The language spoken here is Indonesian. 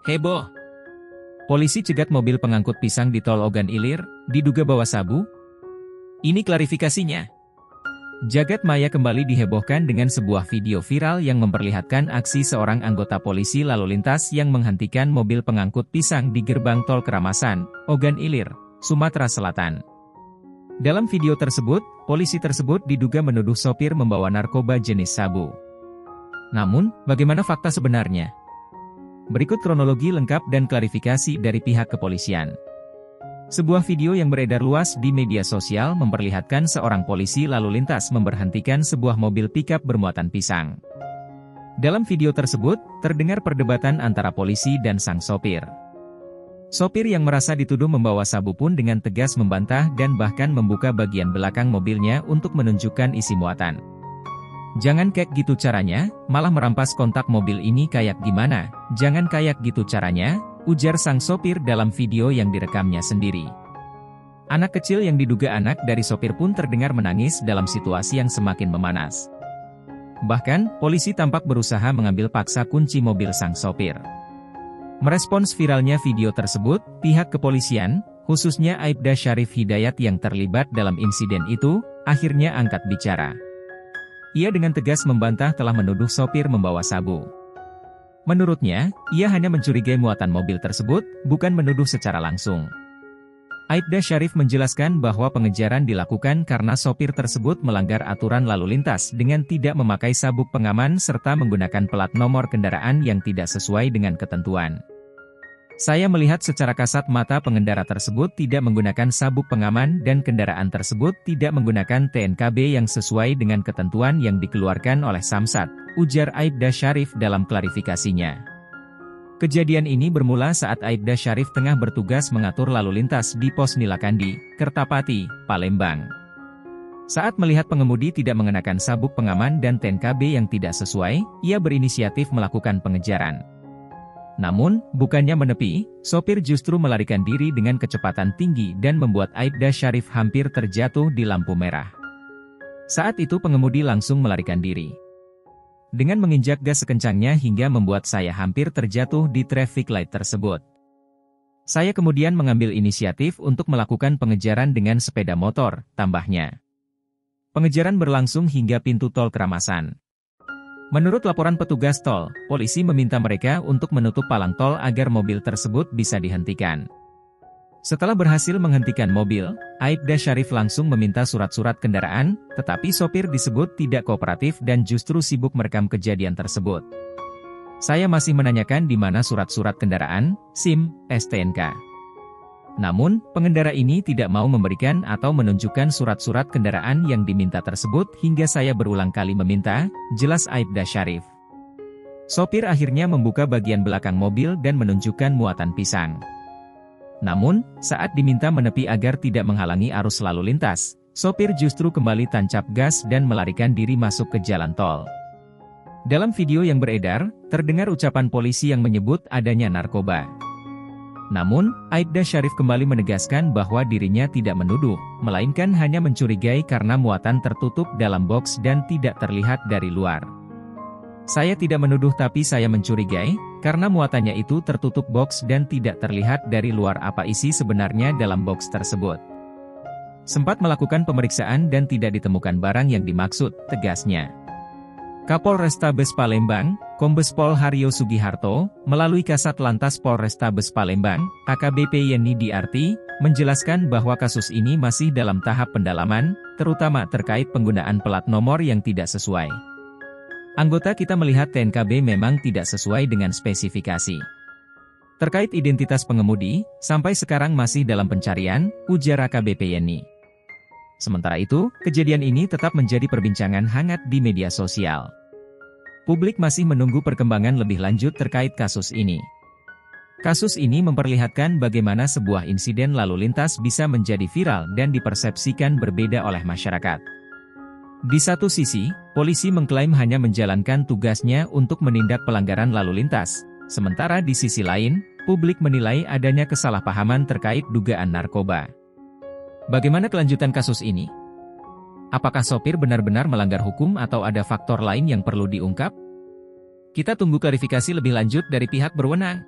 Heboh. Polisi cegat mobil pengangkut pisang di Tol Ogan Ilir, diduga bawa sabu. Ini klarifikasinya. Jagat maya kembali dihebohkan dengan sebuah video viral yang memperlihatkan aksi seorang anggota polisi lalu lintas yang menghentikan mobil pengangkut pisang di gerbang Tol Keramasan, Ogan Ilir, Sumatera Selatan. Dalam video tersebut, polisi tersebut diduga menuduh sopir membawa narkoba jenis sabu. Namun, bagaimana fakta sebenarnya? Berikut kronologi lengkap dan klarifikasi dari pihak kepolisian. Sebuah video yang beredar luas di media sosial memperlihatkan seorang polisi lalu lintas memberhentikan sebuah mobil pickup bermuatan pisang. Dalam video tersebut, terdengar perdebatan antara polisi dan sang sopir. Sopir yang merasa dituduh membawa sabu pun dengan tegas membantah dan bahkan membuka bagian belakang mobilnya untuk menunjukkan isi muatan. "Jangan kayak gitu caranya, malah merampas kontak mobil ini kayak gimana, jangan kayak gitu caranya," ujar sang sopir dalam video yang direkamnya sendiri. Anak kecil yang diduga anak dari sopir pun terdengar menangis dalam situasi yang semakin memanas. Bahkan, polisi tampak berusaha mengambil paksa kunci mobil sang sopir. Merespons viralnya video tersebut, pihak kepolisian, khususnya Aibda Syarif Hidayat yang terlibat dalam insiden itu, akhirnya angkat bicara. Ia dengan tegas membantah telah menuduh sopir membawa sabu. Menurutnya, ia hanya mencurigai muatan mobil tersebut, bukan menuduh secara langsung. Aibda Syarif menjelaskan bahwa pengejaran dilakukan karena sopir tersebut melanggar aturan lalu lintas dengan tidak memakai sabuk pengaman serta menggunakan plat nomor kendaraan yang tidak sesuai dengan ketentuan. "Saya melihat secara kasat mata pengendara tersebut tidak menggunakan sabuk pengaman dan kendaraan tersebut tidak menggunakan TNKB yang sesuai dengan ketentuan yang dikeluarkan oleh Samsat," ujar Aibda Syarif dalam klarifikasinya. Kejadian ini bermula saat Aibda Syarif tengah bertugas mengatur lalu lintas di Pos Nilakandi, Kertapati, Palembang. Saat melihat pengemudi tidak mengenakan sabuk pengaman dan TNKB yang tidak sesuai, ia berinisiatif melakukan pengejaran. Namun, bukannya menepi, sopir justru melarikan diri dengan kecepatan tinggi dan membuat Aibda Syarif hampir terjatuh di lampu merah. Saat itu pengemudi langsung melarikan diri. Dengan menginjak gas sekencangnya hingga membuat saya hampir terjatuh di traffic light tersebut. Saya kemudian mengambil inisiatif untuk melakukan pengejaran dengan sepeda motor, tambahnya. Pengejaran berlangsung hingga pintu tol Keramasan. Menurut laporan petugas tol, polisi meminta mereka untuk menutup palang tol agar mobil tersebut bisa dihentikan. Setelah berhasil menghentikan mobil, Aibda Syarif langsung meminta surat-surat kendaraan, tetapi sopir disebut tidak kooperatif dan justru sibuk merekam kejadian tersebut. "Saya masih menanyakan di mana surat-surat kendaraan, SIM, STNK. Namun, pengendara ini tidak mau memberikan atau menunjukkan surat-surat kendaraan yang diminta tersebut hingga saya berulang kali meminta," jelas Aibda Syarif. Sopir akhirnya membuka bagian belakang mobil dan menunjukkan muatan pisang. Namun, saat diminta menepi agar tidak menghalangi arus lalu lintas, sopir justru kembali tancap gas dan melarikan diri masuk ke jalan tol. Dalam video yang beredar, terdengar ucapan polisi yang menyebut adanya narkoba. Namun, Aibda Syarif kembali menegaskan bahwa dirinya tidak menuduh, melainkan hanya mencurigai karena muatan tertutup dalam box dan tidak terlihat dari luar. "Saya tidak menuduh tapi saya mencurigai, karena muatannya itu tertutup box dan tidak terlihat dari luar apa isi sebenarnya dalam box tersebut. Sempat melakukan pemeriksaan dan tidak ditemukan barang yang dimaksud," tegasnya. Kapolrestabes Palembang, Kombes Pol Haryo Sugiharto, melalui Kasat Lantas Polrestabes Palembang, AKBP Yeni Diarti, menjelaskan bahwa kasus ini masih dalam tahap pendalaman, terutama terkait penggunaan plat nomor yang tidak sesuai. "Anggota kita melihat TNKB memang tidak sesuai dengan spesifikasi. Terkait identitas pengemudi, sampai sekarang masih dalam pencarian," ujar AKBP Yeni. Sementara itu, kejadian ini tetap menjadi perbincangan hangat di media sosial. Publik masih menunggu perkembangan lebih lanjut terkait kasus ini. Kasus ini memperlihatkan bagaimana sebuah insiden lalu lintas bisa menjadi viral dan dipersepsikan berbeda oleh masyarakat. Di satu sisi, polisi mengklaim hanya menjalankan tugasnya untuk menindak pelanggaran lalu lintas, sementara di sisi lain, publik menilai adanya kesalahpahaman terkait dugaan narkoba. Bagaimana kelanjutan kasus ini? Apakah sopir benar-benar melanggar hukum atau ada faktor lain yang perlu diungkap? Kita tunggu klarifikasi lebih lanjut dari pihak berwenang.